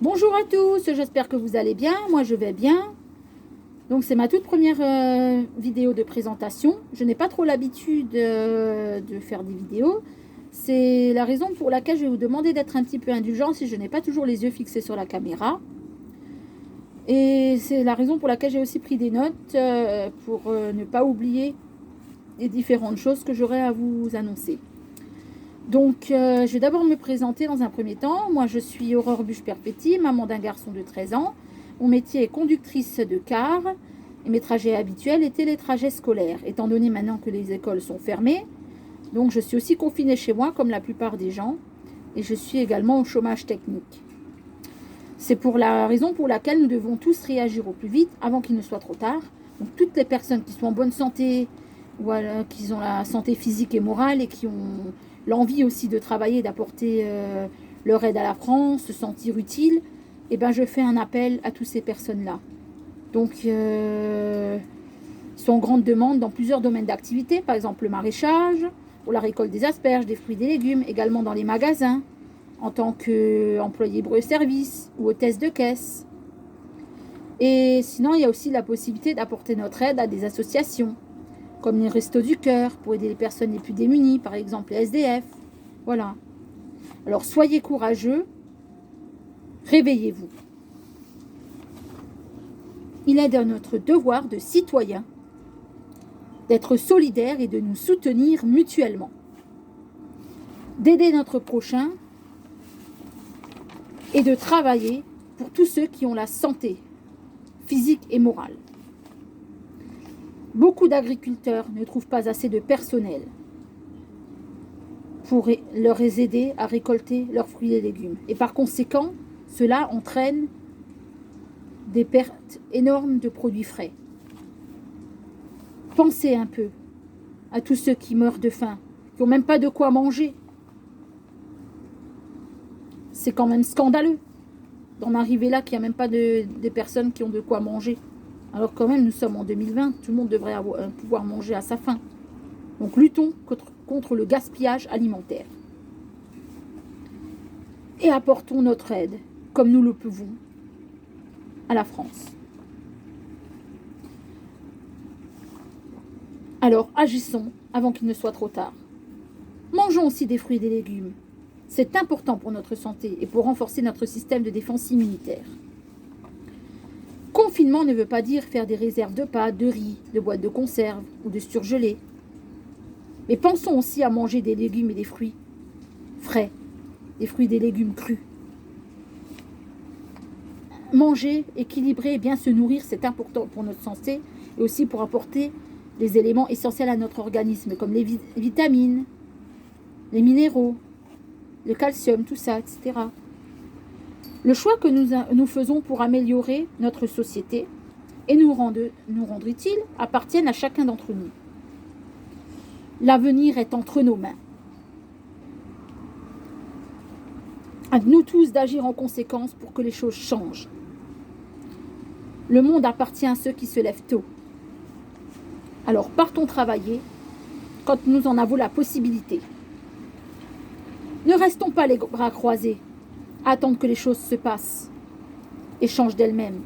Bonjour à tous, j'espère que vous allez bien, moi je vais bien. Donc c'est ma toute première vidéo de présentation. Je n'ai pas trop l'habitude de faire des vidéos. C'est la raison pour laquelle je vais vous demander d'être un petit peu indulgent si je n'ai pas toujours les yeux fixés sur la caméra. Et c'est la raison pour laquelle j'ai aussi pris des notes pour ne pas oublier les différentes choses que j'aurai à vous annoncer. Donc, je vais d'abord me présenter dans un premier temps. Moi, je suis Aurore Buche-Perpetti, maman d'un garçon de 13 ans. Mon métier est conductrice de car et mes trajets habituels étaient les trajets scolaires. Étant donné maintenant que les écoles sont fermées, donc je suis aussi confinée chez moi comme la plupart des gens et je suis également au chômage technique. C'est pour la raison pour laquelle nous devons tous réagir au plus vite avant qu'il ne soit trop tard. Donc, toutes les personnes qui sont en bonne santé, ou qui ont la santé physique et morale et qui ont l'envie aussi de travailler, d'apporter leur aide à la France, se sentir utile, et ben je fais un appel à toutes ces personnes-là. Donc, sont en grande demande dans plusieurs domaines d'activité, par exemple le maraîchage, ou la récolte des asperges, des fruits et des légumes, également dans les magasins, en tant qu'employé service ou hôtesse de caisse. Et sinon, il y a aussi la possibilité d'apporter notre aide à des associations, comme les Restos du Cœur, pour aider les personnes les plus démunies, par exemple les SDF. Voilà. Alors soyez courageux, réveillez-vous. Il est de notre devoir de citoyen d'être solidaires et de nous soutenir mutuellement, d'aider notre prochain et de travailler pour tous ceux qui ont la santé physique et morale. Beaucoup d'agriculteurs ne trouvent pas assez de personnel pour leur aider à récolter leurs fruits et légumes. Et par conséquent, cela entraîne des pertes énormes de produits frais. Pensez un peu à tous ceux qui meurent de faim, qui n'ont même pas de quoi manger. C'est quand même scandaleux d'en arriver là qu'il n'y a même pas des personnes qui ont de quoi manger. Alors quand même, nous sommes en 2020, tout le monde devrait pouvoir manger à sa faim. Donc luttons contre le gaspillage alimentaire. Et apportons notre aide, comme nous le pouvons, à la France. Alors agissons avant qu'il ne soit trop tard. Mangeons aussi des fruits et des légumes. C'est important pour notre santé et pour renforcer notre système de défense immunitaire. Confinement ne veut pas dire faire des réserves de pâtes, de riz, de boîtes de conserve ou de surgelés. Mais pensons aussi à manger des légumes et des fruits frais, des fruits et des légumes crus. Manger, équilibrer et bien se nourrir, c'est important pour notre santé et aussi pour apporter les éléments essentiels à notre organisme, comme les vitamines, les minéraux, le calcium, tout ça, etc. Le choix que nous faisons pour améliorer notre société et nous rendre utile appartiennent à chacun d'entre nous. L'avenir est entre nos mains. À nous tous d'agir en conséquence pour que les choses changent. Le monde appartient à ceux qui se lèvent tôt. Alors partons travailler quand nous en avons la possibilité. Ne restons pas les bras croisés, à attendre que les choses se passent et changent d'elles-mêmes.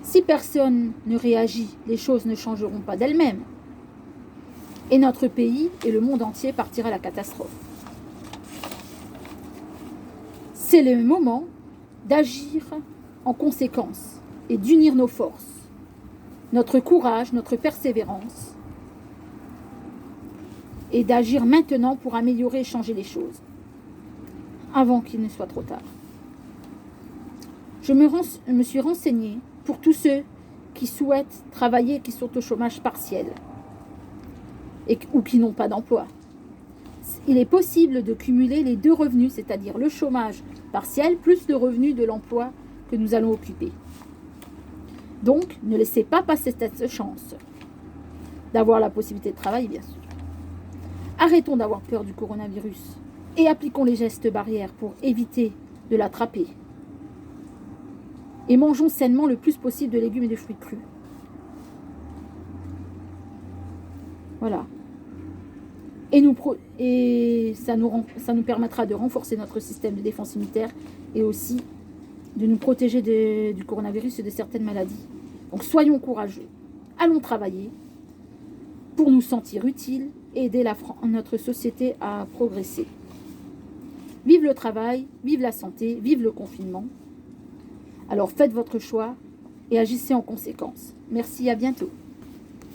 Si personne ne réagit, les choses ne changeront pas d'elles-mêmes. Et notre pays et le monde entier partira à la catastrophe. C'est le moment d'agir en conséquence et d'unir nos forces, notre courage, notre persévérance, et d'agir maintenant pour améliorer et changer les choses, avant qu'il ne soit trop tard. Je me suis renseignée pour tous ceux qui souhaitent travailler, qui sont au chômage partiel ou qui n'ont pas d'emploi. Il est possible de cumuler les deux revenus, c'est-à-dire le chômage partiel plus le revenu de l'emploi que nous allons occuper. Donc, ne laissez pas passer cette chance d'avoir la possibilité de travailler, bien sûr. Arrêtons d'avoir peur du coronavirus et appliquons les gestes barrières pour éviter de l'attraper. Et mangeons sainement le plus possible de légumes et de fruits crus. Voilà. Et ça nous permettra de renforcer notre système de défense immunitaire et aussi de nous protéger du coronavirus et de certaines maladies. Donc soyons courageux, allons travailler pour nous sentir utiles et aider notre société à progresser. Vive le travail, vive la santé, vive le confinement. Alors faites votre choix et agissez en conséquence. Merci, à bientôt.